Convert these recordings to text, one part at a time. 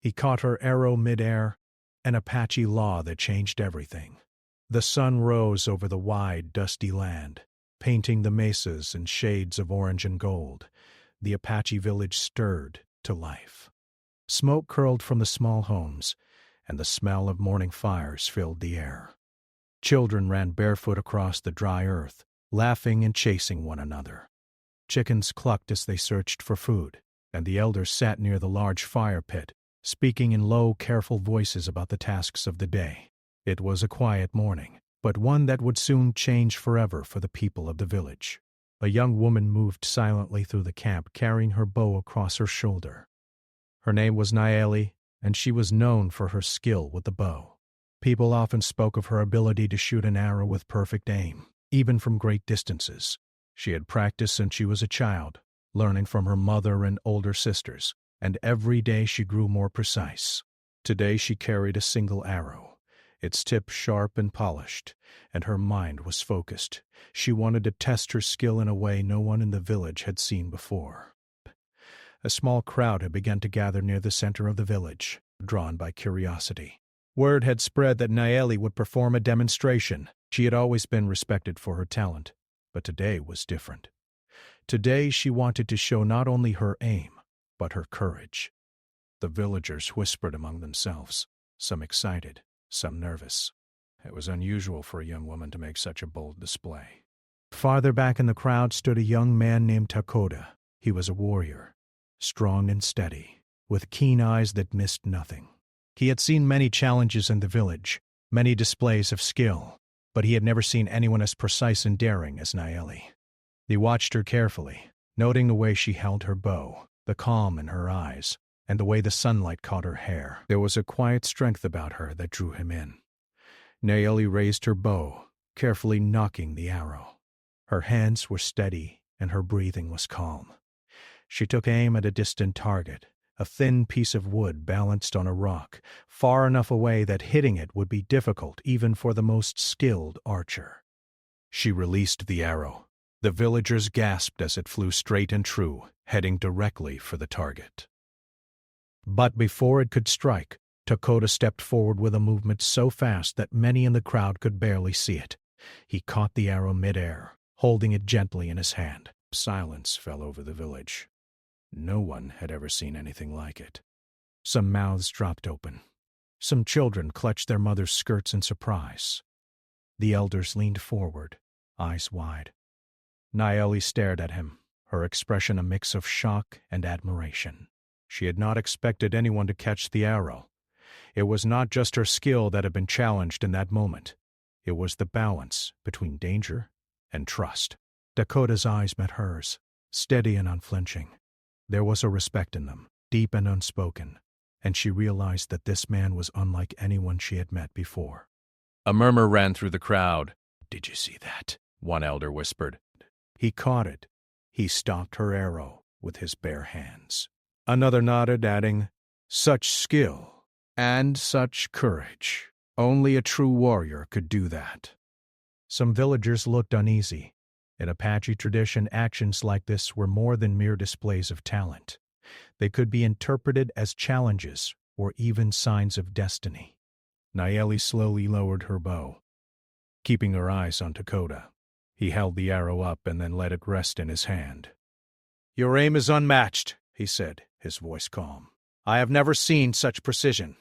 He caught her arrow midair, an Apache law that changed everything. The sun rose over the wide, dusty land, painting the mesas in shades of orange and gold. The Apache village stirred to life. Smoke curled from the small homes, and the smell of morning fires filled the air. Children ran barefoot across the dry earth, laughing and chasing one another. Chickens clucked as they searched for food, and the elders sat near the large fire pit, speaking in low, careful voices about the tasks of the day. It was a quiet morning, but one that would soon change forever for the people of the village. A young woman moved silently through the camp, carrying her bow across her shoulder. Her name was Naeli, and she was known for her skill with the bow. People often spoke of her ability to shoot an arrow with perfect aim, even from great distances. She had practiced since she was a child, learning from her mother and older sisters, and every day she grew more precise. Today she carried a single arrow, its tip sharp and polished, and her mind was focused. She wanted to test her skill in a way no one in the village had seen before. A small crowd had begun to gather near the center of the village, drawn by curiosity. Word had spread that Naeli would perform a demonstration. She had always been respected for her talent, but today was different. Today she wanted to show not only her aim, but her courage. The villagers whispered among themselves, some excited, some nervous. It was unusual for a young woman to make such a bold display. Farther back in the crowd stood a young man named Takoda. He was a warrior, strong and steady, with keen eyes that missed nothing. He had seen many challenges in the village, many displays of skill, but he had never seen anyone as precise and daring as Naeli. He watched her carefully, noting the way she held her bow, the calm in her eyes, and the way the sunlight caught her hair. There was a quiet strength about her that drew him in. Naeli raised her bow, carefully nocking the arrow. Her hands were steady, and her breathing was calm. She took aim at a distant target, a thin piece of wood balanced on a rock, far enough away that hitting it would be difficult even for the most skilled archer. She released the arrow. The villagers gasped as it flew straight and true, heading directly for the target. But before it could strike, Takoda stepped forward with a movement so fast that many in the crowd could barely see it. He caught the arrow midair, holding it gently in his hand. Silence fell over the village. No one had ever seen anything like it. Some mouths dropped open. Some children clutched their mothers' skirts in surprise. The elders leaned forward, eyes wide. Naeli stared at him, her expression a mix of shock and admiration. She had not expected anyone to catch the arrow. It was not just her skill that had been challenged in that moment. It was the balance between danger and trust. Dakota's eyes met hers, steady and unflinching. There was a respect in them, deep and unspoken, and she realized that this man was unlike anyone she had met before. A murmur ran through the crowd. "Did you see that?" one elder whispered. He caught it. He stopped her arrow with his bare hands. Another nodded, adding, "Such skill and such courage. Only a true warrior could do that." Some villagers looked uneasy. In Apache tradition, actions like this were more than mere displays of talent. They could be interpreted as challenges or even signs of destiny. Naeli slowly lowered her bow, keeping her eyes on Takoda. He held the arrow up and then let it rest in his hand. "Your aim is unmatched," he said, his voice calm. "I have never seen such precision."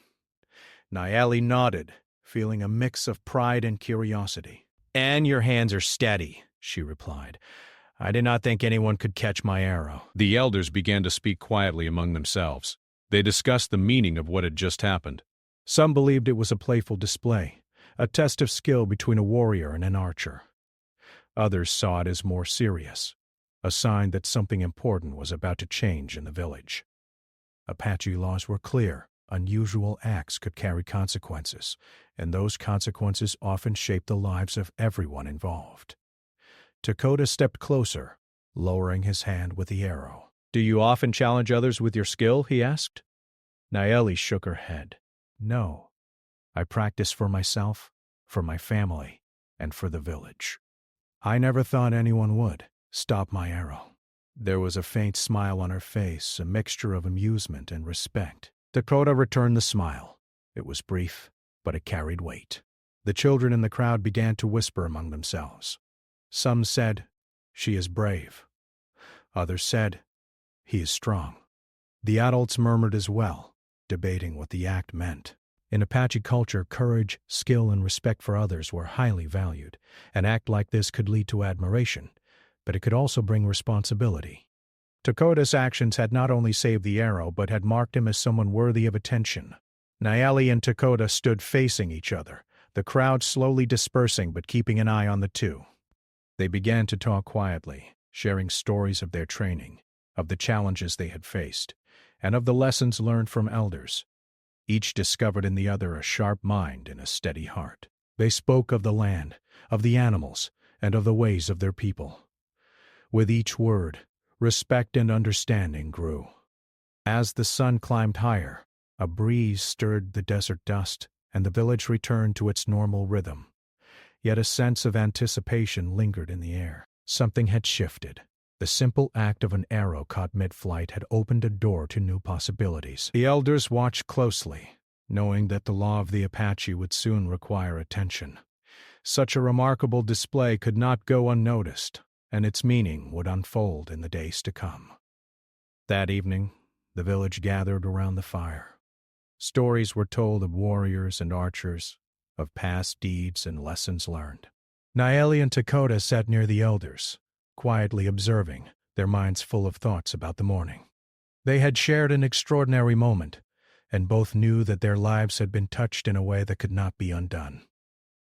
Naeli nodded, feeling a mix of pride and curiosity. "And your hands are steady," she replied. "I did not think anyone could catch my arrow." The elders began to speak quietly among themselves. They discussed the meaning of what had just happened. Some believed it was a playful display, a test of skill between a warrior and an archer. Others saw it as more serious, a sign that something important was about to change in the village. Apache laws were clear. Unusual acts could carry consequences, and those consequences often shaped the lives of everyone involved. Takoda stepped closer, lowering his hand with the arrow. "Do you often challenge others with your skill?" he asked. Naeli shook her head. "No. I practice for myself, for my family, and for the village. I never thought anyone would stop my arrow." There was a faint smile on her face, a mixture of amusement and respect. Dakota returned the smile. It was brief, but it carried weight. The children in the crowd began to whisper among themselves. Some said, "She is brave." Others said, "He is strong." The adults murmured as well, debating what the act meant. In Apache culture, courage, skill, and respect for others were highly valued. An act like this could lead to admiration, but it could also bring responsibility. Dakota's actions had not only saved the arrow, but had marked him as someone worthy of attention. Nayeli and Dakota stood facing each other, the crowd slowly dispersing but keeping an eye on the two. They began to talk quietly, sharing stories of their training, of the challenges they had faced, and of the lessons learned from elders. Each discovered in the other a sharp mind and a steady heart. They spoke of the land, of the animals, and of the ways of their people. With each word, respect and understanding grew. As the sun climbed higher, a breeze stirred the desert dust, and the village returned to its normal rhythm. Yet a sense of anticipation lingered in the air. Something had shifted. The simple act of an arrow caught mid-flight had opened a door to new possibilities. The elders watched closely, knowing that the law of the Apache would soon require attention. Such a remarkable display could not go unnoticed, and its meaning would unfold in the days to come. That evening, the village gathered around the fire. Stories were told of warriors and archers, of past deeds and lessons learned. Nayeli and Dakota sat near the elders, quietly observing, their minds full of thoughts about the morning. They had shared an extraordinary moment, and both knew that their lives had been touched in a way that could not be undone.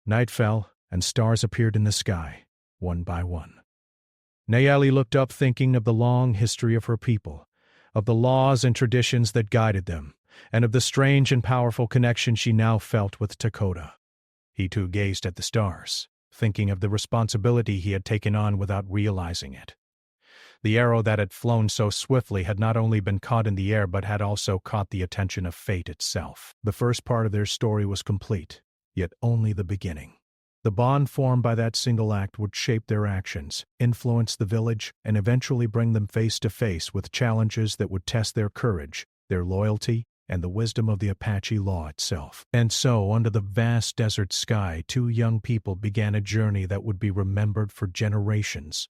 Night fell, and stars appeared in the sky, one by one. Nayeli looked up thinking of the long history of her people, of the laws and traditions that guided them, and of the strange and powerful connection she now felt with Dakota. He too gazed at the stars, thinking of the responsibility he had taken on without realizing it. The arrow that had flown so swiftly had not only been caught in the air but had also caught the attention of fate itself. The first part of their story was complete, yet only the beginning. The bond formed by that single act would shape their actions, influence the village, and eventually bring them face to face with challenges that would test their courage, their loyalty, and the wisdom of the Apache law itself. And so, under the vast desert sky, two young people began a journey that would be remembered for generations.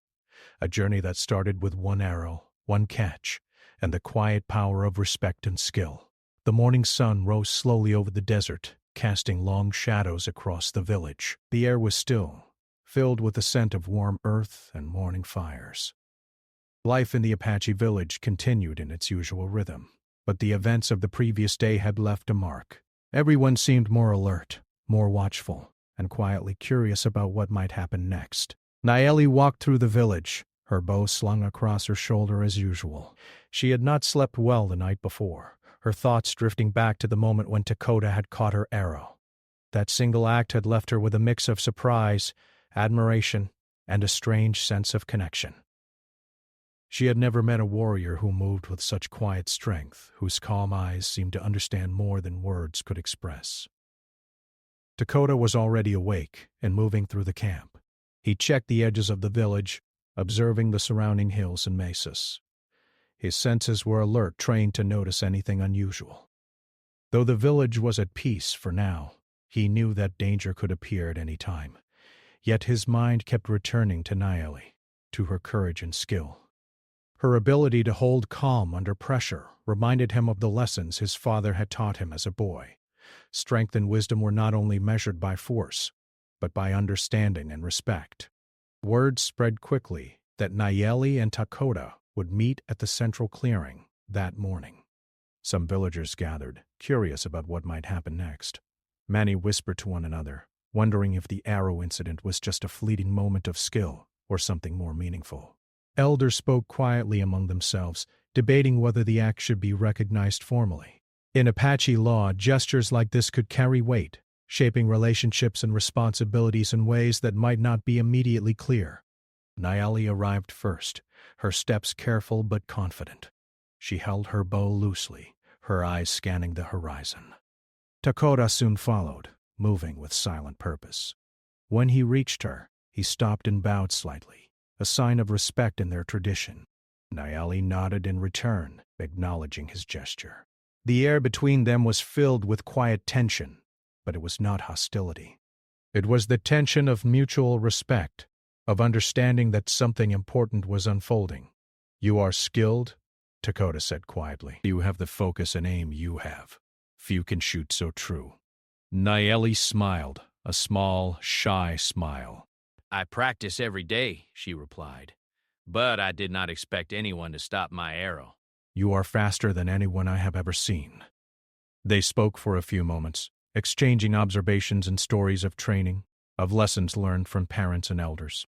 A journey that started with one arrow, one catch, and the quiet power of respect and skill. The morning sun rose slowly over the desert, casting long shadows across the village. The air was still, filled with the scent of warm earth and morning fires. Life in the Apache village continued in its usual rhythm. But the events of the previous day had left a mark. Everyone seemed more alert, more watchful, and quietly curious about what might happen next. Nayeli walked through the village, her bow slung across her shoulder as usual. She had not slept well the night before, her thoughts drifting back to the moment when Dakota had caught her arrow. That single act had left her with a mix of surprise, admiration, and a strange sense of connection. She had never met a warrior who moved with such quiet strength, whose calm eyes seemed to understand more than words could express. Dakota was already awake and moving through the camp. He checked the edges of the village, observing the surrounding hills and mesas. His senses were alert, trained to notice anything unusual. Though the village was at peace for now, he knew that danger could appear at any time. Yet his mind kept returning to Nayeli, to her courage and skill. Her ability to hold calm under pressure reminded him of the lessons his father had taught him as a boy. Strength and wisdom were not only measured by force, but by understanding and respect. Word spread quickly that Nayeli and Dakota would meet at the central clearing that morning. Some villagers gathered, curious about what might happen next. Many whispered to one another, wondering if the arrow incident was just a fleeting moment of skill or something more meaningful. Elders spoke quietly among themselves, debating whether the act should be recognized formally. In Apache law, gestures like this could carry weight, shaping relationships and responsibilities in ways that might not be immediately clear. Nayeli arrived first, her steps careful but confident. She held her bow loosely, her eyes scanning the horizon. Dakota soon followed, moving with silent purpose. When he reached her, he stopped and bowed slightly, a sign of respect in their tradition. Nayeli nodded in return, acknowledging his gesture. The air between them was filled with quiet tension, but it was not hostility. It was the tension of mutual respect, of understanding that something important was unfolding. "You are skilled," Dakota said quietly. "You have the focus and aim you have. Few can shoot so true." Nayeli smiled, a small, shy smile. "I practice every day," she replied, "but I did not expect anyone to stop my arrow." "You are faster than anyone I have ever seen." They spoke for a few moments, exchanging observations and stories of training, of lessons learned from parents and elders.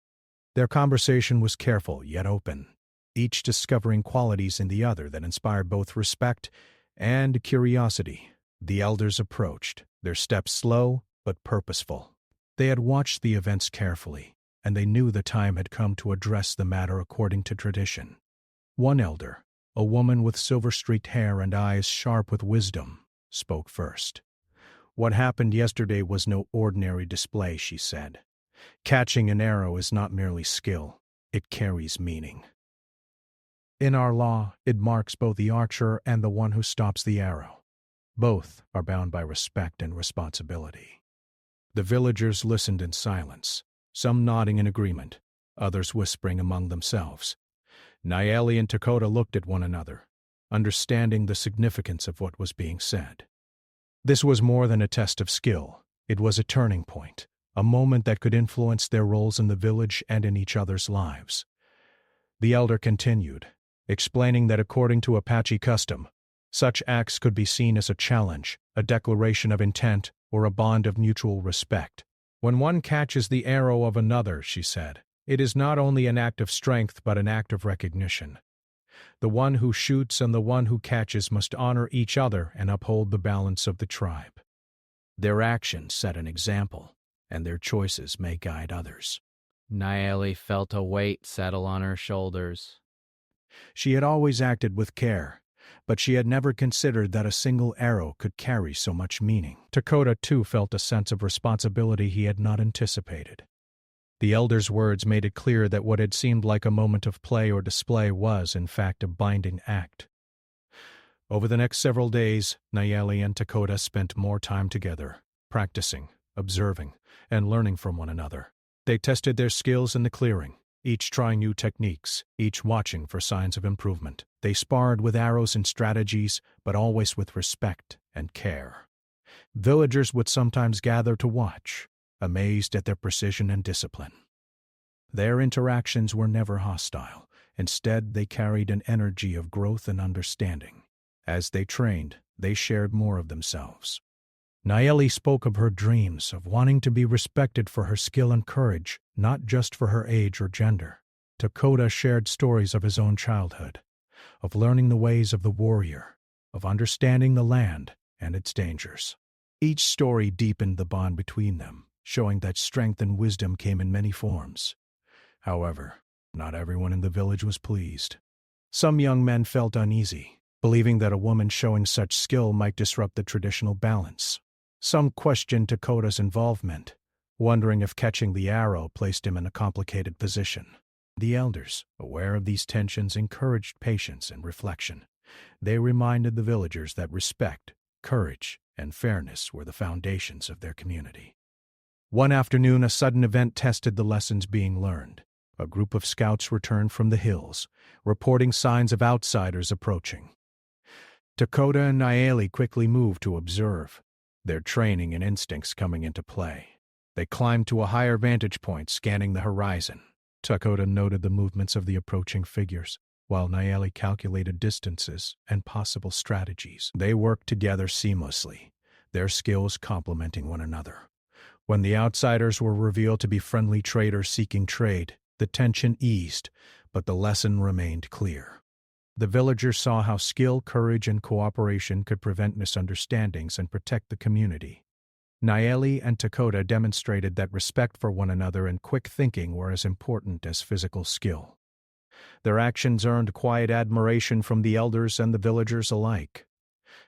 Their conversation was careful yet open, each discovering qualities in the other that inspired both respect and curiosity. The elders approached, their steps slow but purposeful. They had watched the events carefully, and they knew the time had come to address the matter according to tradition. One elder, a woman with silver-streaked hair and eyes sharp with wisdom, spoke first. "What happened yesterday was no ordinary display," she said. "Catching an arrow is not merely skill, it carries meaning. In our law, it marks both the archer and the one who stops the arrow. Both are bound by respect and responsibility." The villagers listened in silence, some nodding in agreement, others whispering among themselves. Nayeli and Dakota looked at one another, understanding the significance of what was being said. This was more than a test of skill. It was a turning point, a moment that could influence their roles in the village and in each other's lives. The elder continued, explaining that according to Apache custom, such acts could be seen as a challenge, a declaration of intent, or a bond of mutual respect. "When one catches the arrow of another," she said, "it is not only an act of strength but an act of recognition. The one who shoots and the one who catches must honor each other and uphold the balance of the tribe. Their actions set an example, and their choices may guide others." Nayeli felt a weight settle on her shoulders. She had always acted with care, but she had never considered that a single arrow could carry so much meaning. Dakota, too, felt a sense of responsibility he had not anticipated. The elder's words made it clear that what had seemed like a moment of play or display was, in fact, a binding act. Over the next several days, Nayeli and Dakota spent more time together, practicing, observing, and learning from one another. They tested their skills in the clearing, each trying new techniques, each watching for signs of improvement. They sparred with arrows and strategies, but always with respect and care. Villagers would sometimes gather to watch, amazed at their precision and discipline. Their interactions were never hostile. Instead, they carried an energy of growth and understanding. As they trained, they shared more of themselves. Nayeli spoke of her dreams of wanting to be respected for her skill and courage, not just for her age or gender. Dakota shared stories of his own childhood, of learning the ways of the warrior, of understanding the land and its dangers. Each story deepened the bond between them, showing that strength and wisdom came in many forms. However, not everyone in the village was pleased. Some young men felt uneasy, believing that a woman showing such skill might disrupt the traditional balance. Some questioned Dakota's involvement, wondering if catching the arrow placed him in a complicated position. The elders, aware of these tensions, encouraged patience and reflection. They reminded the villagers that respect, courage, and fairness were the foundations of their community. One afternoon, a sudden event tested the lessons being learned. A group of scouts returned from the hills, reporting signs of outsiders approaching. Dakota and Nayeli quickly moved to observe, their training and instincts coming into play. They climbed to a higher vantage point, scanning the horizon. Dakota noted the movements of the approaching figures, while Nayeli calculated distances and possible strategies. They worked together seamlessly, their skills complementing one another. When the outsiders were revealed to be friendly traders seeking trade, the tension eased, but the lesson remained clear. The villagers saw how skill, courage, and cooperation could prevent misunderstandings and protect the community. Nayeli and Dakota demonstrated that respect for one another and quick thinking were as important as physical skill. Their actions earned quiet admiration from the elders and the villagers alike.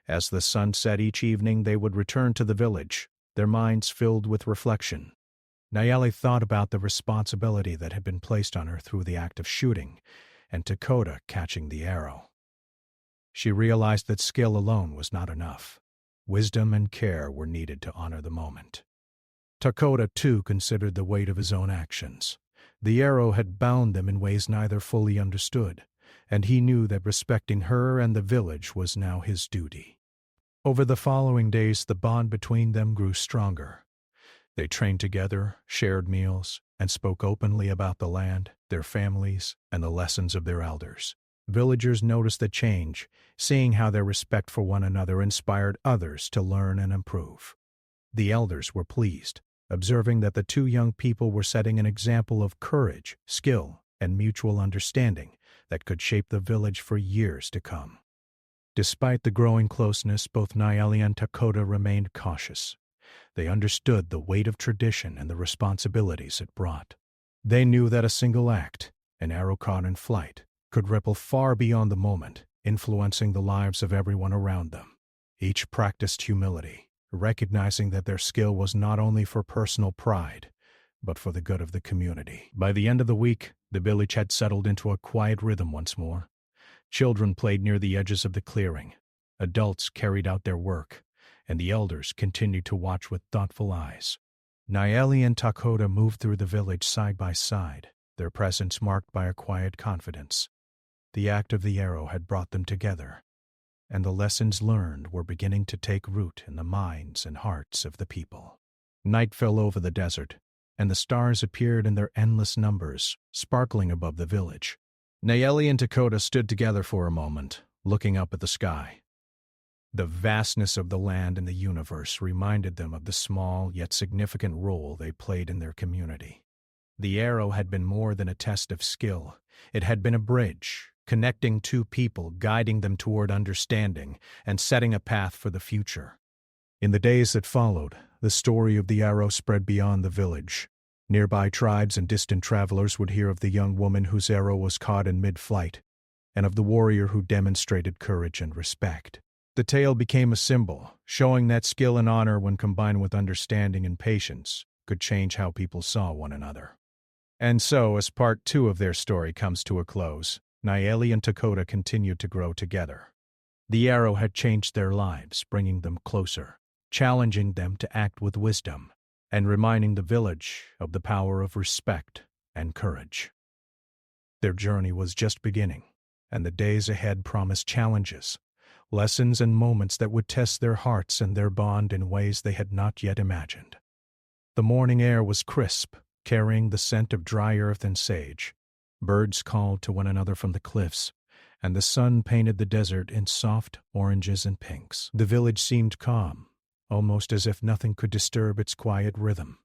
As the sun set each evening, they would return to the village, their minds filled with reflection. Nayeli thought about the responsibility that had been placed on her through the act of shooting, and Dakota catching the arrow. She realized that skill alone was not enough. Wisdom and care were needed to honor the moment. Dakota, too, considered the weight of his own actions. The arrow had bound them in ways neither fully understood, and he knew that respecting her and the village was now his duty. Over the following days, the bond between them grew stronger. They trained together, shared meals, and spoke openly about the land, their families, and the lessons of their elders. Villagers noticed the change, seeing how their respect for one another inspired others to learn and improve. The elders were pleased, observing that the two young people were setting an example of courage, skill, and mutual understanding that could shape the village for years to come. Despite the growing closeness, both Nayeli and Dakota remained cautious. They understood the weight of tradition and the responsibilities it brought. They knew that a single act, an arrow caught in flight, could ripple far beyond the moment, influencing the lives of everyone around them. Each practiced humility, recognizing that their skill was not only for personal pride, but for the good of the community. By the end of the week, the village had settled into a quiet rhythm once more. Children played near the edges of the clearing. Adults carried out their work, and the elders continued to watch with thoughtful eyes. Nayeli and Dakota moved through the village side by side, their presence marked by a quiet confidence. The act of the arrow had brought them together, and the lessons learned were beginning to take root in the minds and hearts of the people. Night fell over the desert, and the stars appeared in their endless numbers, sparkling above the village. Nayeli and Dakota stood together for a moment, looking up at the sky. The vastness of the land and the universe reminded them of the small yet significant role they played in their community. The arrow had been more than a test of skill. It had been a bridge, connecting two people, guiding them toward understanding, and setting a path for the future. In the days that followed, the story of the arrow spread beyond the village. Nearby tribes and distant travelers would hear of the young woman whose arrow was caught in mid-flight, and of the warrior who demonstrated courage and respect. The tale became a symbol, showing that skill and honor, when combined with understanding and patience, could change how people saw one another. And so, as part 2 of their story comes to a close, Nayeli and Dakota continued to grow together. The arrow had changed their lives, bringing them closer, challenging them to act with wisdom, and reminding the village of the power of respect and courage. Their journey was just beginning, and the days ahead promised challenges, lessons and moments that would test their hearts and their bond in ways they had not yet imagined. The morning air was crisp, carrying the scent of dry earth and sage. Birds called to one another from the cliffs, and the sun painted the desert in soft oranges and pinks. The village seemed calm, almost as if nothing could disturb its quiet rhythm.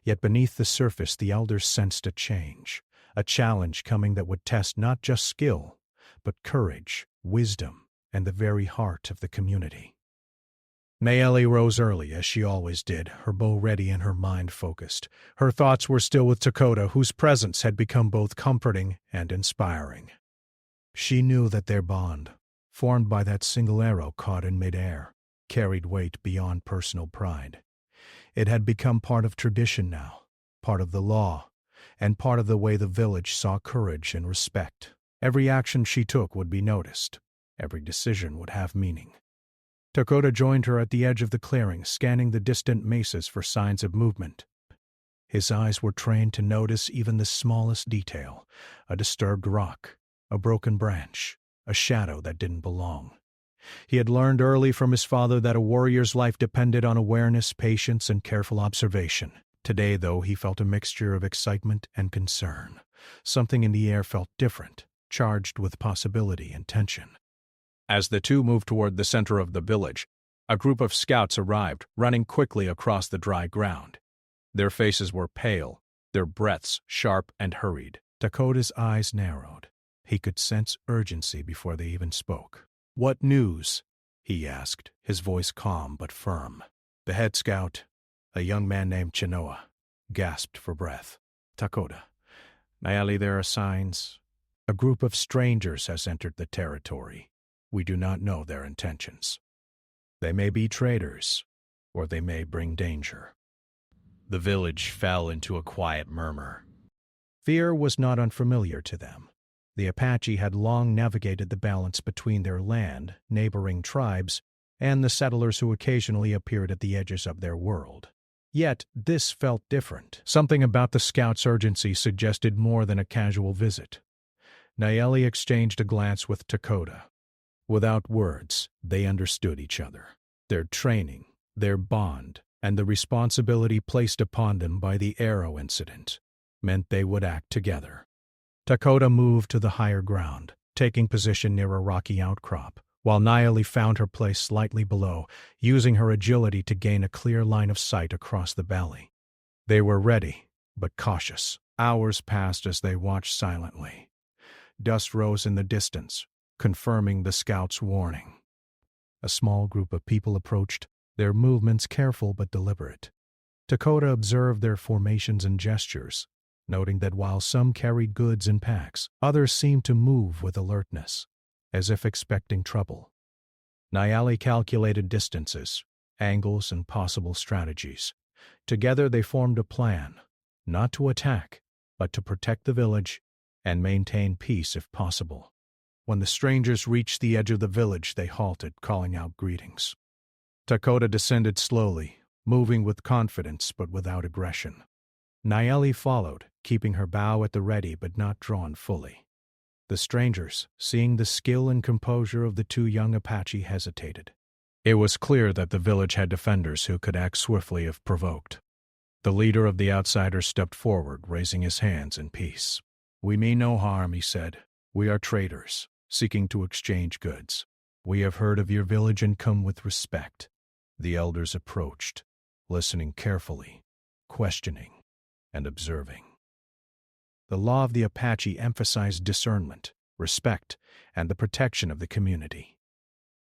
Yet beneath the surface the elders sensed a change, a challenge coming that would test not just skill, but courage, wisdom, and the very heart of the community. Nayeli rose early, as she always did, her bow ready and her mind focused. Her thoughts were still with Dakota, whose presence had become both comforting and inspiring. She knew that their bond, formed by that single arrow caught in midair, carried weight beyond personal pride. It had become part of tradition now, part of the law, and part of the way the village saw courage and respect. Every action she took would be noticed. Every decision would have meaning. Dakota joined her at the edge of the clearing, scanning the distant mesas for signs of movement. His eyes were trained to notice even the smallest detail, a disturbed rock, a broken branch, a shadow that didn't belong. He had learned early from his father that a warrior's life depended on awareness, patience, and careful observation. Today, though, he felt a mixture of excitement and concern. Something in the air felt different, charged with possibility and tension. As the two moved toward the center of the village, a group of scouts arrived, running quickly across the dry ground. Their faces were pale, their breaths sharp and hurried. Dakota's eyes narrowed. He could sense urgency before they even spoke. "What news?" he asked, his voice calm but firm. The head scout, a young man named Chinoa, gasped for breath. "Dakota, Nayeli, there are signs. A group of strangers has entered the territory. We do not know their intentions. They may be traitors, or they may bring danger." The village fell into a quiet murmur. Fear was not unfamiliar to them. The Apache had long navigated the balance between their land, neighboring tribes, and the settlers who occasionally appeared at the edges of their world. Yet this felt different. Something about the scouts' urgency suggested more than a casual visit. Nayeli exchanged a glance with Dakota. Without words, they understood each other. Their training, their bond, and the responsibility placed upon them by the arrow incident meant they would act together. Dakota moved to the higher ground, taking position near a rocky outcrop, while Nayeli found her place slightly below, using her agility to gain a clear line of sight across the valley. They were ready, but cautious. Hours passed as they watched silently. Dust rose in the distance, confirming the scouts' warning. A small group of people approached, their movements careful but deliberate. Dakota observed their formations and gestures, noting that while some carried goods in packs, others seemed to move with alertness, as if expecting trouble. Nayeli calculated distances, angles, and possible strategies. Together they formed a plan, not to attack, but to protect the village and maintain peace if possible. When the strangers reached the edge of the village, they halted, calling out greetings. Dakota descended slowly, moving with confidence but without aggression. Nayeli followed, keeping her bow at the ready but not drawn fully. The strangers, seeing the skill and composure of the two young Apache, hesitated. It was clear that the village had defenders who could act swiftly if provoked. The leader of the outsiders stepped forward, raising his hands in peace. "We mean no harm," he said. "We are traders, seeking to exchange goods. We have heard of your village and come with respect." The elders approached, listening carefully, questioning, and observing. The law of the Apache emphasized discernment, respect, and the protection of the community.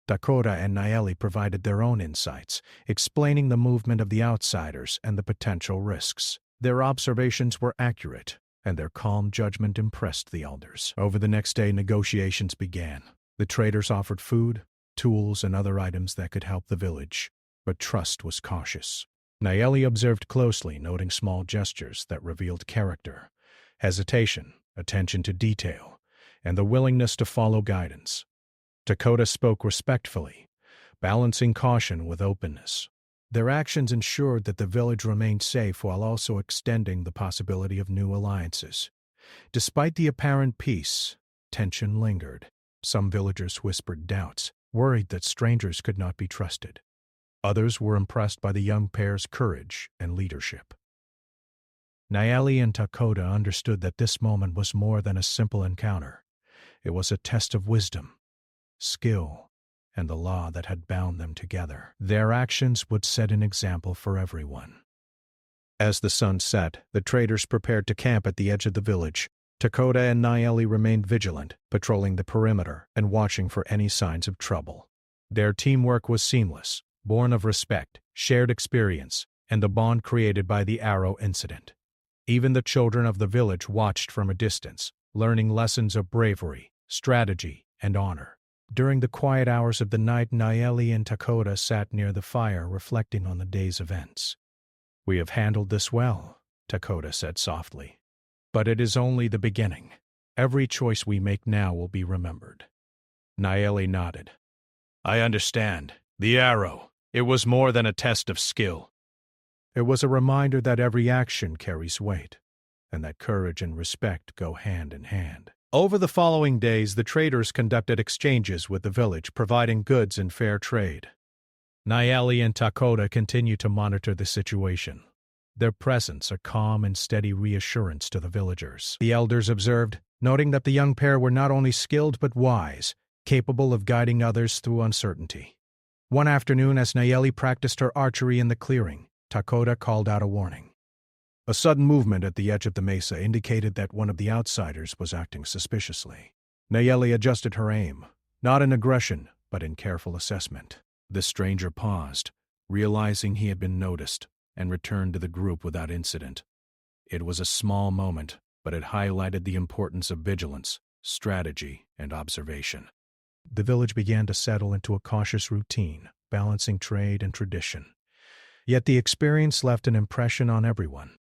Dakota and Nayeli provided their own insights, explaining the movement of the outsiders and the potential risks. Their observations were accurate, and their calm judgment impressed the elders. Over the next day, negotiations began. The traders offered food, tools, and other items that could help the village, but trust was cautious. Nayeli observed closely, noting small gestures that revealed character, hesitation, attention to detail, and the willingness to follow guidance. Dakota spoke respectfully, balancing caution with openness. Their actions ensured that the village remained safe while also extending the possibility of new alliances. Despite the apparent peace, tension lingered. Some villagers whispered doubts, worried that strangers could not be trusted. Others were impressed by the young pair's courage and leadership. Nayeli and Dakota understood that this moment was more than a simple encounter. It was a test of wisdom, skill, and the law that had bound them together. Their actions would set an example for everyone. As the sun set, the traders prepared to camp at the edge of the village. Dakota and Nayeli remained vigilant, patrolling the perimeter and watching for any signs of trouble. Their teamwork was seamless, born of respect, shared experience, and the bond created by the arrow incident. Even the children of the village watched from a distance, learning lessons of bravery, strategy, and honor. During the quiet hours of the night, Nayeli and Dakota sat near the fire, reflecting on the day's events. "We have handled this well," Dakota said softly. "But it is only the beginning. Every choice we make now will be remembered." Nayeli nodded. "I understand. The arrow. It was more than a test of skill. It was a reminder that every action carries weight, and that courage and respect go hand in hand." Over the following days, the traders conducted exchanges with the village, providing goods in fair trade. Nayeli and Dakota continued to monitor the situation, their presence a calm and steady reassurance to the villagers. The elders observed, noting that the young pair were not only skilled but wise, capable of guiding others through uncertainty. One afternoon, as Nayeli practiced her archery in the clearing, Dakota called out a warning. A sudden movement at the edge of the mesa indicated that one of the outsiders was acting suspiciously. Nayeli adjusted her aim, not in aggression, but in careful assessment. The stranger paused, realizing he had been noticed, and returned to the group without incident. It was a small moment, but it highlighted the importance of vigilance, strategy, and observation. The village began to settle into a cautious routine, balancing trade and tradition. Yet the experience left an impression on everyone.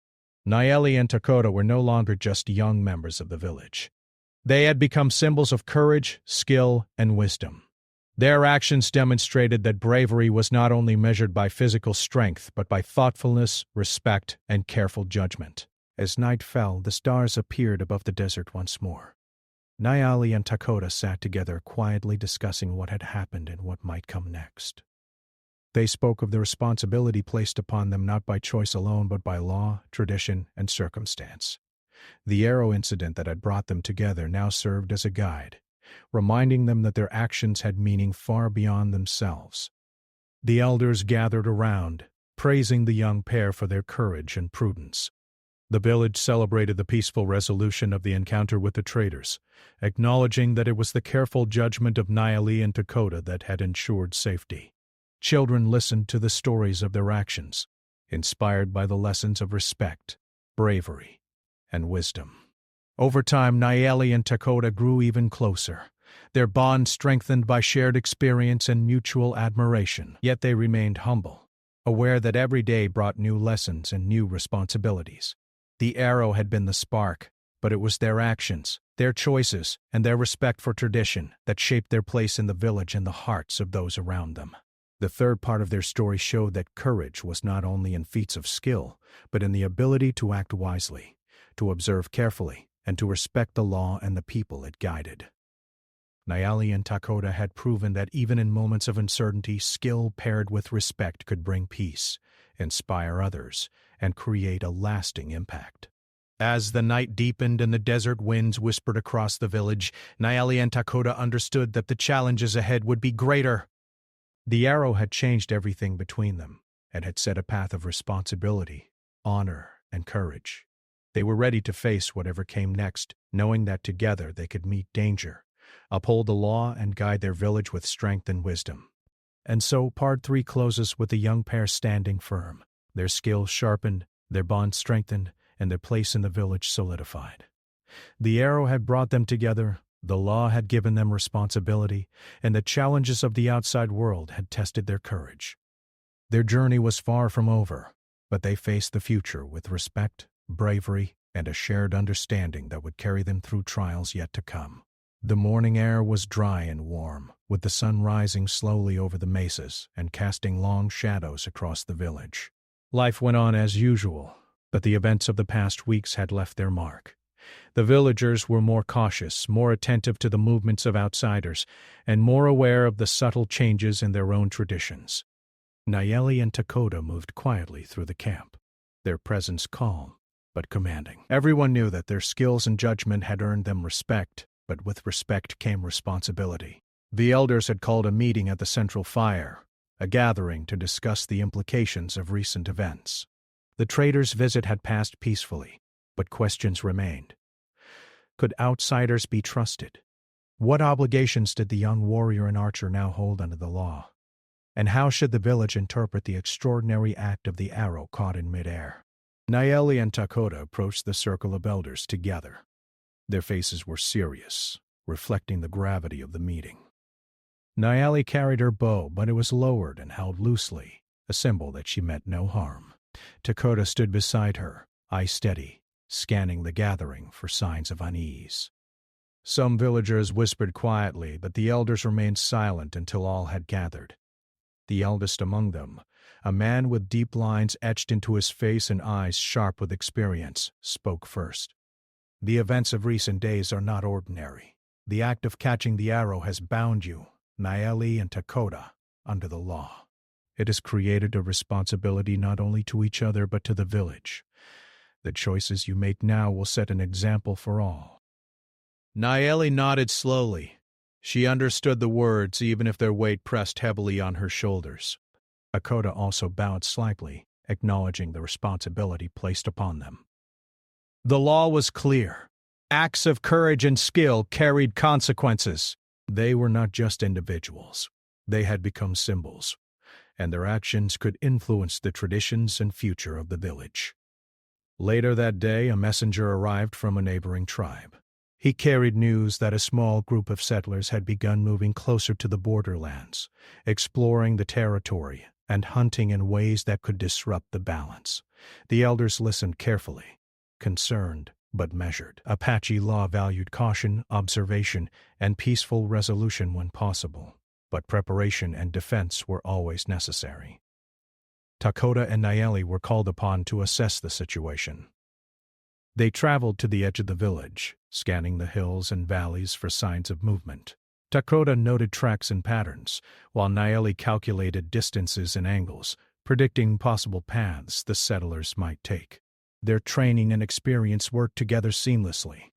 Nayeli and Dakota were no longer just young members of the village. They had become symbols of courage, skill, and wisdom. Their actions demonstrated that bravery was not only measured by physical strength, but by thoughtfulness, respect, and careful judgment. As night fell, the stars appeared above the desert once more. Nayeli and Dakota sat together, quietly discussing what had happened and what might come next. They spoke of the responsibility placed upon them not by choice alone, but by law, tradition, and circumstance. The arrow incident that had brought them together now served as a guide, reminding them that their actions had meaning far beyond themselves. The elders gathered around, praising the young pair for their courage and prudence. The village celebrated the peaceful resolution of the encounter with the traders, acknowledging that it was the careful judgment of Nayeli and Dakota that had ensured safety. Children listened to the stories of their actions, inspired by the lessons of respect, bravery, and wisdom. Over time, Nayeli and Dakota grew even closer, their bond strengthened by shared experience and mutual admiration. Yet they remained humble, aware that every day brought new lessons and new responsibilities. The arrow had been the spark, but it was their actions, their choices, and their respect for tradition that shaped their place in the village and the hearts of those around them. The third part of their story showed that courage was not only in feats of skill, but in the ability to act wisely, to observe carefully, and to respect the law and the people it guided. Nayeli and Dakota had proven that even in moments of uncertainty, skill paired with respect could bring peace, inspire others, and create a lasting impact. As the night deepened and the desert winds whispered across the village, Nayeli and Dakota understood that the challenges ahead would be greater. The arrow had changed everything between them and had set a path of responsibility, honor, and courage. They were ready to face whatever came next, knowing that together they could meet danger, uphold the law, and guide their village with strength and wisdom. And so Part 3 closes with the young pair standing firm, their skills sharpened, their bond strengthened, and their place in the village solidified. The arrow had brought them together, the law had given them responsibility, and the challenges of the outside world had tested their courage. Their journey was far from over, but they faced the future with respect, bravery, and a shared understanding that would carry them through trials yet to come. The morning air was dry and warm, with the sun rising slowly over the mesas and casting long shadows across the village. Life went on as usual, but the events of the past weeks had left their mark. The villagers were more cautious, more attentive to the movements of outsiders, and more aware of the subtle changes in their own traditions. Nayeli and Dakota moved quietly through the camp, their presence calm but commanding. Everyone knew that their skills and judgment had earned them respect, but with respect came responsibility. The elders had called a meeting at the central fire, a gathering to discuss the implications of recent events. The traders' visit had passed peacefully, but questions remained. Could outsiders be trusted? What obligations did the young warrior and archer now hold under the law? And how should the village interpret the extraordinary act of the arrow caught in midair? Nayeli and Dakota approached the circle of elders together. Their faces were serious, reflecting the gravity of the meeting. Nayeli carried her bow, but it was lowered and held loosely, a symbol that she meant no harm. Dakota stood beside her, eyes steady, scanning the gathering for signs of unease. Some villagers whispered quietly, but the elders remained silent until all had gathered. The eldest among them, a man with deep lines etched into his face and eyes sharp with experience, spoke first. The events of recent days are not ordinary. The act of catching the arrow has bound you, Nayeli and Dakota, under the law. It has created a responsibility not only to each other but to the village. The choices you make now will set an example for all. Nayeli nodded slowly. She understood the words even if their weight pressed heavily on her shoulders. Dakota also bowed slightly, acknowledging the responsibility placed upon them. The law was clear. Acts of courage and skill carried consequences. They were not just individuals. They had become symbols, and their actions could influence the traditions and future of the village. Later that day, a messenger arrived from a neighboring tribe. He carried news that a small group of settlers had begun moving closer to the borderlands, exploring the territory and hunting in ways that could disrupt the balance. The elders listened carefully, concerned but measured. Apache law valued caution, observation, and peaceful resolution when possible, but preparation and defense were always necessary. Dakota and Nayeli were called upon to assess the situation. They traveled to the edge of the village, scanning the hills and valleys for signs of movement. Dakota noted tracks and patterns, while Nayeli calculated distances and angles, predicting possible paths the settlers might take. Their training and experience worked together seamlessly.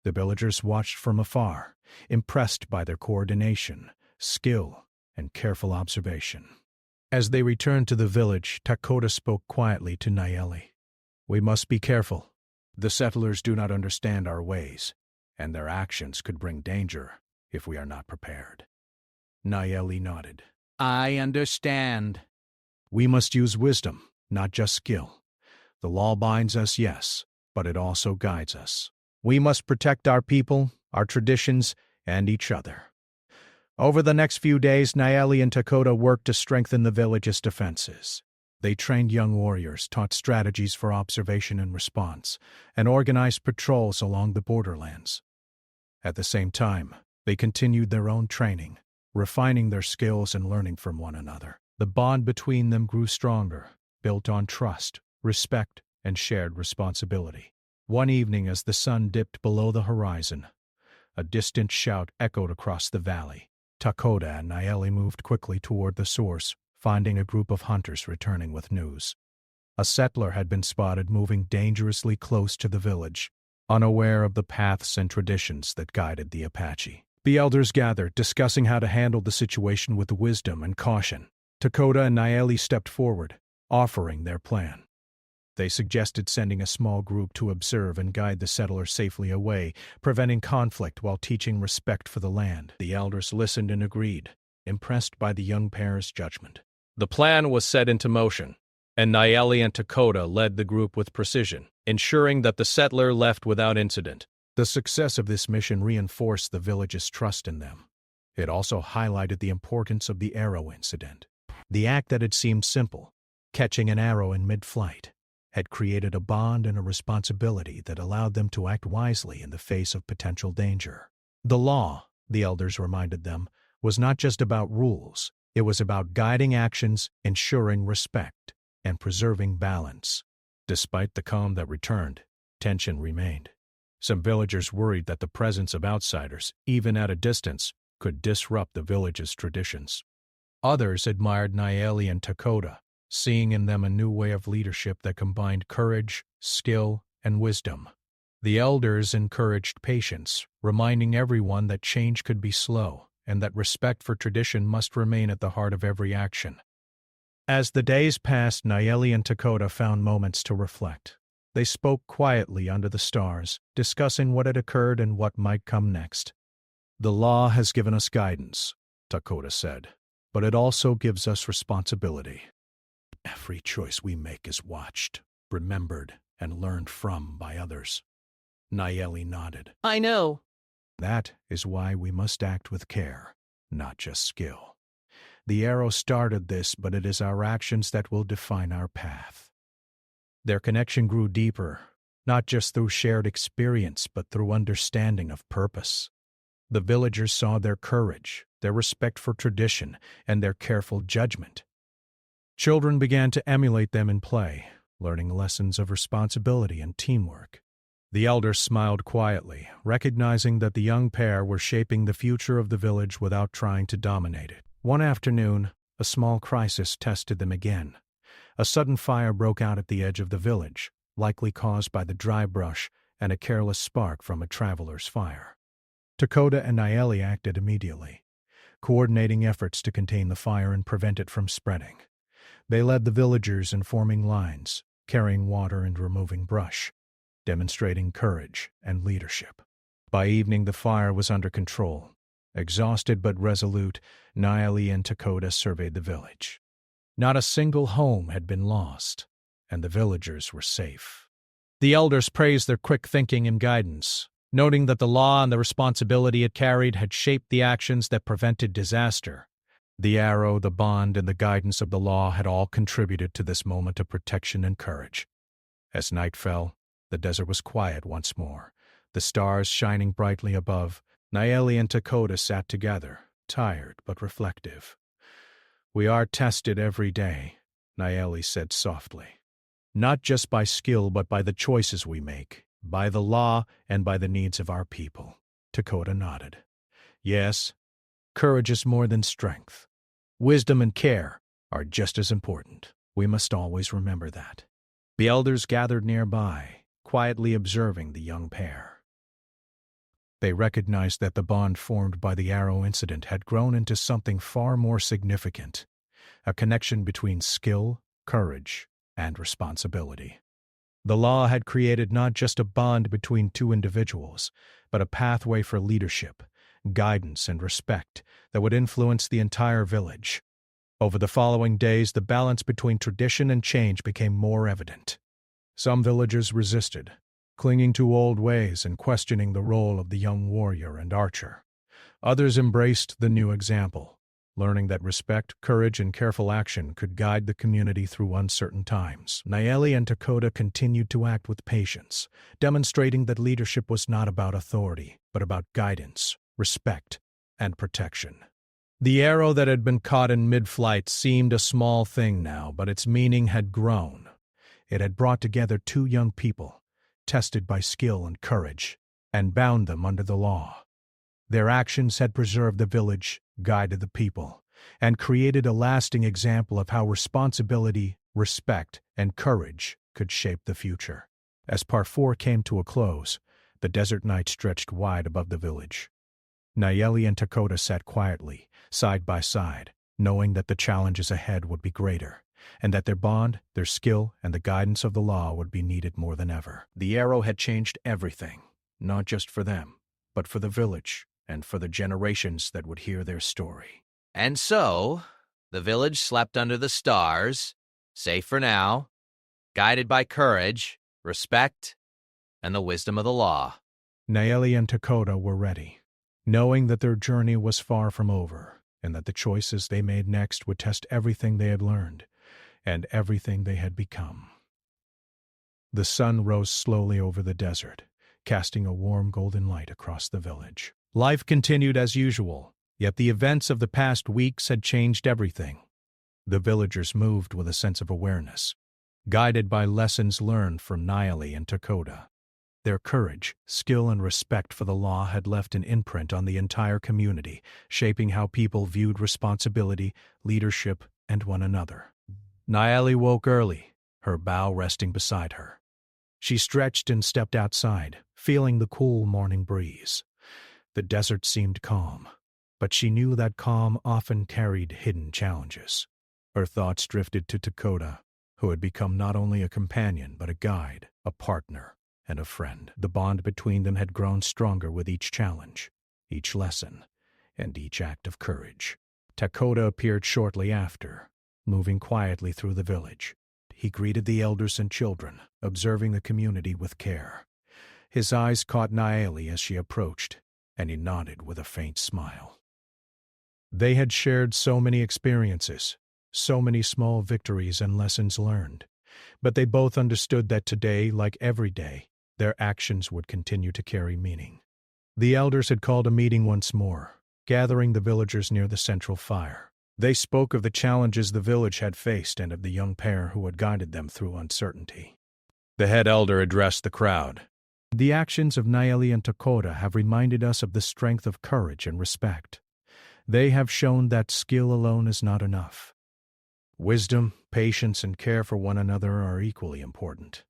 The villagers watched from afar, impressed by their coordination, skill, and careful observation. As they returned to the village, Dakota spoke quietly to Nayeli. "We must be careful. The settlers do not understand our ways, and their actions could bring danger if we are not prepared." Nayeli nodded. "I understand. We must use wisdom, not just skill. The law binds us, yes, but it also guides us. We must protect our people, our traditions, and each other." Over the next few days, Nayeli and Dakota worked to strengthen the village's defenses. They trained young warriors, taught strategies for observation and response, and organized patrols along the borderlands. At the same time, they continued their own training, refining their skills and learning from one another. The bond between them grew stronger, built on trust, respect, and shared responsibility. One evening, as the sun dipped below the horizon, a distant shout echoed across the valley. Dakota and Nayeli moved quickly toward the source, finding a group of hunters returning with news. A settler had been spotted moving dangerously close to the village, unaware of the paths and traditions that guided the Apache. The elders gathered, discussing how to handle the situation with wisdom and caution. Dakota and Nayeli stepped forward, offering their plan. They suggested sending a small group to observe and guide the settlers safely away, preventing conflict while teaching respect for the land. The elders listened and agreed, impressed by the young pair's judgment. The plan was set into motion, and Nayeli and Dakota led the group with precision, ensuring that the settler left without incident. The success of this mission reinforced the village's trust in them. It also highlighted the importance of the arrow incident. The act that had seemed simple, catching an arrow in mid-flight, had created a bond and a responsibility that allowed them to act wisely in the face of potential danger. The law, the elders reminded them, was not just about rules. It was about guiding actions, ensuring respect, and preserving balance. Despite the calm that returned, tension remained. Some villagers worried that the presence of outsiders, even at a distance, could disrupt the village's traditions. Others admired Nayeli and Dakota, seeing in them a new way of leadership that combined courage, skill, and wisdom. The elders encouraged patience, reminding everyone that change could be slow and that respect for tradition must remain at the heart of every action. As the days passed, Nayeli and Dakota found moments to reflect. They spoke quietly under the stars, discussing what had occurred and what might come next. "The law has given us guidance," Dakota said, "but it also gives us responsibility. Every choice we make is watched, remembered, and learned from by others." Nayeli nodded. "I know." "That is why we must act with care, not just skill. The arrow started this, but it is our actions that will define our path." Their connection grew deeper, not just through shared experience, but through understanding of purpose. The villagers saw their courage, their respect for tradition, and their careful judgment. Children began to emulate them in play, learning lessons of responsibility and teamwork. The elders smiled quietly, recognizing that the young pair were shaping the future of the village without trying to dominate it. One afternoon, a small crisis tested them again. A sudden fire broke out at the edge of the village, likely caused by the dry brush and a careless spark from a traveler's fire. Dakota and Nayeli acted immediately, coordinating efforts to contain the fire and prevent it from spreading. They led the villagers in forming lines, carrying water and removing brush, demonstrating courage and leadership. By evening, the fire was under control. Exhausted but resolute, Nayeli and Dakota surveyed the village. Not a single home had been lost, and the villagers were safe. The elders praised their quick thinking and guidance, noting that the law and the responsibility it carried had shaped the actions that prevented disaster. The arrow, the bond, and the guidance of the law had all contributed to this moment of protection and courage. As night fell, The desert was quiet once more, the stars shining brightly above. Nayeli and Dakota sat together, tired but reflective. "We are tested every day," Nayeli said softly. "Not just by skill but by the choices we make, by the law and by the needs of our people." Dakota nodded. "Yes, courage is more than strength. Wisdom and care are just as important. We must always remember that." The elders gathered nearby, quietly observing the young pair. They recognized that the bond formed by the arrow incident had grown into something far more significant, a connection between skill, courage, and responsibility. The law had created not just a bond between two individuals, but a pathway for leadership, guidance, and respect that would influence the entire village. Over the following days, the balance between tradition and change became more evident. Some villagers resisted, clinging to old ways and questioning the role of the young warrior and archer. Others embraced the new example, learning that respect, courage, and careful action could guide the community through uncertain times. Nayeli and Dakota continued to act with patience, demonstrating that leadership was not about authority, but about guidance, respect, and protection. The arrow that had been caught in mid-flight seemed a small thing now, but its meaning had grown. It had brought together two young people, tested by skill and courage, and bound them under the law. Their actions had preserved the village, guided the people, and created a lasting example of how responsibility, respect, and courage could shape the future. As Part 4 came to a close, the desert night stretched wide above the village. Nayeli and Dakota sat quietly, side by side, knowing that the challenges ahead would be greater, and that their bond, their skill, and the guidance of the law would be needed more than ever. The arrow had changed everything, not just for them, but for the village and for the generations that would hear their story. And so, the village slept under the stars, safe for now, guided by courage, respect, and the wisdom of the law. Nayeli and Dakota were ready, knowing that their journey was far from over, and that the choices they made next would test everything they had learned and everything they had become. The sun rose slowly over the desert, casting a warm golden light across the village. Life continued as usual, yet the events of the past weeks had changed everything. The villagers moved with a sense of awareness, guided by lessons learned from Nayeli and Dakota. Their courage, skill, and respect for the law had left an imprint on the entire community, shaping how people viewed responsibility, leadership, and one another. Nayeli woke early, her bow resting beside her. She stretched and stepped outside, feeling the cool morning breeze. The desert seemed calm, but she knew that calm often carried hidden challenges. Her thoughts drifted to Dakota, who had become not only a companion but a guide, a partner, and a friend. The bond between them had grown stronger with each challenge, each lesson, and each act of courage. Dakota appeared shortly after, moving quietly through the village. He greeted the elders and children, observing the community with care. His eyes caught Nayeli as she approached, and he nodded with a faint smile. They had shared so many experiences, so many small victories and lessons learned, but they both understood that today, like every day, their actions would continue to carry meaning. The elders had called a meeting once more, gathering the villagers near the central fire. They spoke of the challenges the village had faced and of the young pair who had guided them through uncertainty. The head elder addressed the crowd. "The actions of Nayeli and Dakota have reminded us of the strength of courage and respect. They have shown that skill alone is not enough. Wisdom, patience, and care for one another are equally important."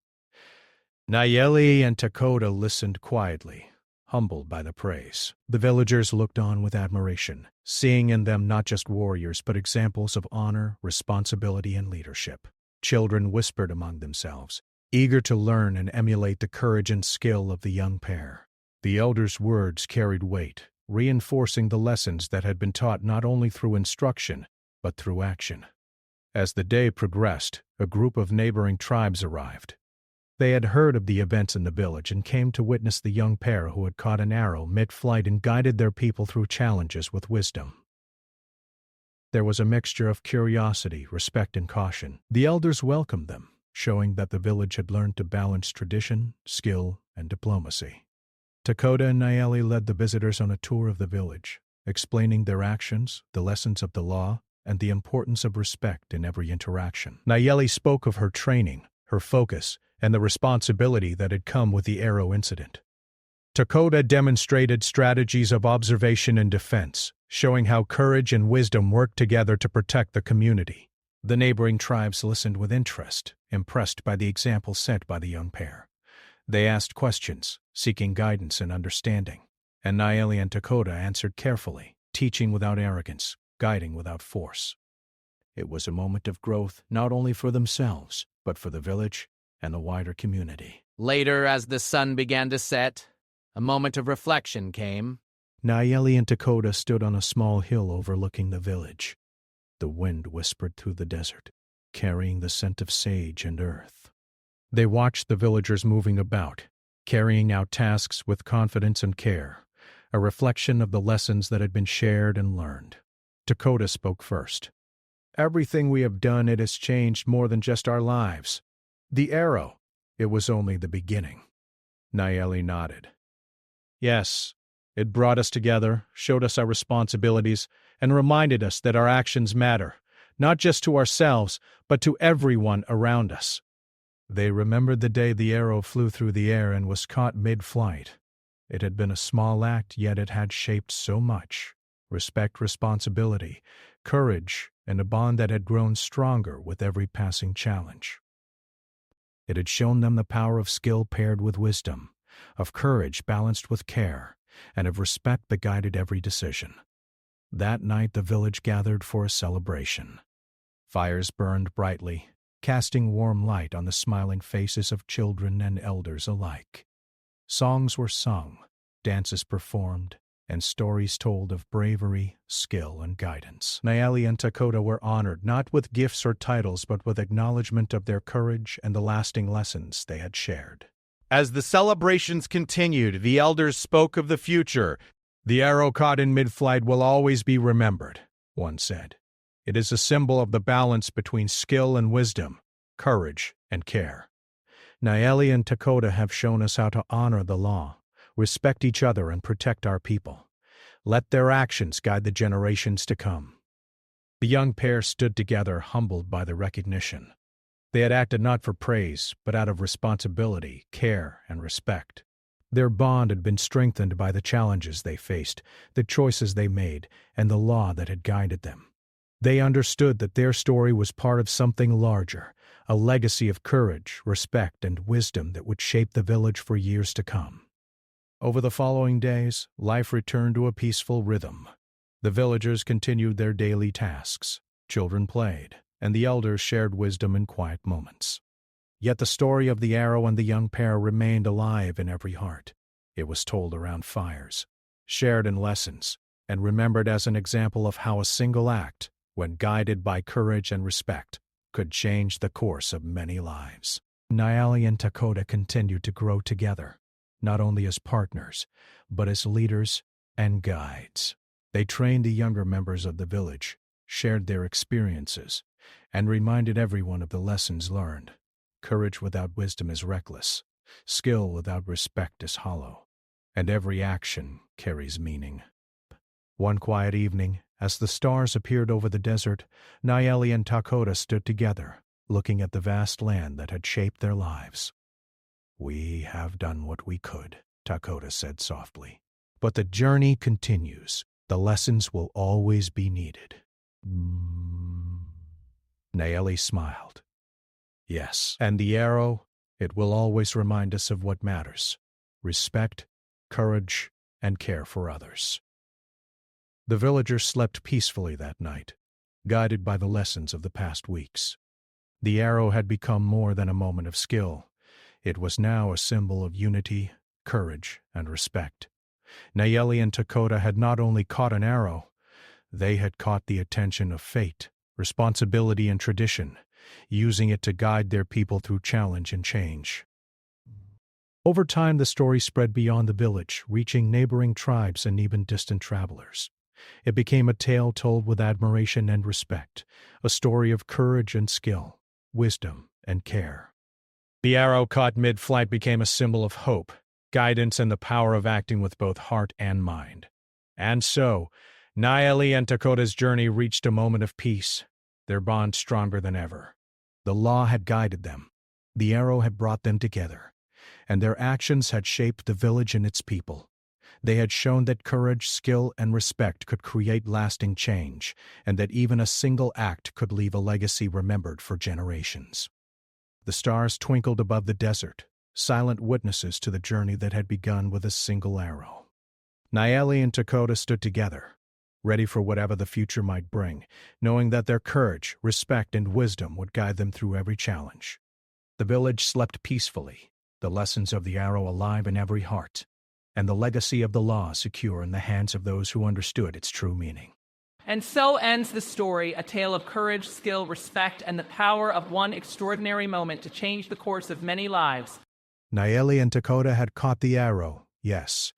Nayeli and Dakota listened quietly, humbled by the praise. The villagers looked on with admiration, seeing in them not just warriors but examples of honor, responsibility, and leadership. Children whispered among themselves, eager to learn and emulate the courage and skill of the young pair. The elders' words carried weight, reinforcing the lessons that had been taught not only through instruction but through action. As the day progressed, a group of neighboring tribes arrived. They had heard of the events in the village and came to witness the young pair who had caught an arrow mid-flight and guided their people through challenges with wisdom. There was a mixture of curiosity, respect, and caution. The elders welcomed them, showing that the village had learned to balance tradition, skill, and diplomacy. Dakota and Nayeli led the visitors on a tour of the village, explaining their actions, the lessons of the law, and the importance of respect in every interaction. Nayeli spoke of her training, her focus, and the responsibility that had come with the arrow incident. Dakota demonstrated strategies of observation and defense, showing how courage and wisdom worked together to protect the community. The neighboring tribes listened with interest, impressed by the example set by the young pair. They asked questions, seeking guidance and understanding, and Nayeli and Dakota answered carefully, teaching without arrogance, guiding without force. It was a moment of growth not only for themselves, but for the village and the wider community. Later, as the sun began to set, a moment of reflection came. Nayeli and Dakota stood on a small hill overlooking the village. The wind whispered through the desert, carrying the scent of sage and earth. They watched the villagers moving about, carrying out tasks with confidence and care, a reflection of the lessons that had been shared and learned. Dakota spoke first. "Everything we have done, it has changed more than just our lives. The arrow, it was only the beginning." Nayeli nodded. "Yes, it brought us together, showed us our responsibilities, and reminded us that our actions matter, not just to ourselves, but to everyone around us." They remembered the day the arrow flew through the air and was caught mid-flight. It had been a small act, yet it had shaped so much. Respect, responsibility, courage, and a bond that had grown stronger with every passing challenge. It had shown them the power of skill paired with wisdom, of courage balanced with care, and of respect that guided every decision. That night the village gathered for a celebration. Fires burned brightly, casting warm light on the smiling faces of children and elders alike. Songs were sung, dances performed, and stories told of bravery, skill, and guidance. Nayeli and Dakota were honored not with gifts or titles but with acknowledgement of their courage and the lasting lessons they had shared. As the celebrations continued, the elders spoke of the future. "The arrow caught in mid-flight will always be remembered," one said. "It is a symbol of the balance between skill and wisdom, courage and care. Nayeli and Dakota have shown us how to honor the law, respect each other, and protect our people. Let their actions guide the generations to come." The young pair stood together, humbled by the recognition. They had acted not for praise, but out of responsibility, care, and respect. Their bond had been strengthened by the challenges they faced, the choices they made, and the law that had guided them. They understood that their story was part of something larger, a legacy of courage, respect, and wisdom that would shape the village for years to come. Over the following days, life returned to a peaceful rhythm. The villagers continued their daily tasks, children played, and the elders shared wisdom in quiet moments. Yet the story of the arrow and the young pair remained alive in every heart. It was told around fires, shared in lessons, and remembered as an example of how a single act, when guided by courage and respect, could change the course of many lives. Nayeli and Dakota continued to grow together, not only as partners, but as leaders and guides. They trained the younger members of the village, shared their experiences, and reminded everyone of the lessons learned. Courage without wisdom is reckless, skill without respect is hollow, and every action carries meaning. One quiet evening, as the stars appeared over the desert, Nayeli and Dakota stood together, looking at the vast land that had shaped their lives. "We have done what we could," Dakota said softly. "But the journey continues. The lessons will always be needed." Nayeli smiled. "Yes, and the arrow, it will always remind us of what matters: respect, courage, and care for others." The villagers slept peacefully that night, guided by the lessons of the past weeks. The arrow had become more than a moment of skill. It was now a symbol of unity, courage, and respect. Nayeli and Dakota had not only caught an arrow, they had caught the attention of fate, responsibility, and tradition, using it to guide their people through challenge and change. Over time, the story spread beyond the village, reaching neighboring tribes and even distant travelers. It became a tale told with admiration and respect, a story of courage and skill, wisdom and care. The arrow caught mid-flight became a symbol of hope, guidance, and the power of acting with both heart and mind. And so, Naeli and Dakota's journey reached a moment of peace, their bond stronger than ever. The law had guided them, the arrow had brought them together, and their actions had shaped the village and its people. They had shown that courage, skill, and respect could create lasting change, and that even a single act could leave a legacy remembered for generations. The stars twinkled above the desert, silent witnesses to the journey that had begun with a single arrow. Naeli and Dakota stood together, ready for whatever the future might bring, knowing that their courage, respect, and wisdom would guide them through every challenge. The village slept peacefully, the lessons of the arrow alive in every heart, and the legacy of the law secure in the hands of those who understood its true meaning. And so ends the story, a tale of courage, skill, respect, and the power of one extraordinary moment to change the course of many lives. Naeli and Dakota had caught the arrow, yes,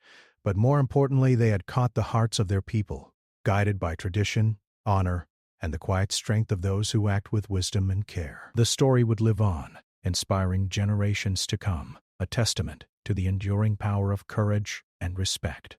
but more importantly, they had caught the hearts of their people, guided by tradition, honor, and the quiet strength of those who act with wisdom and care. The story would live on, inspiring generations to come, a testament to the enduring power of courage and respect.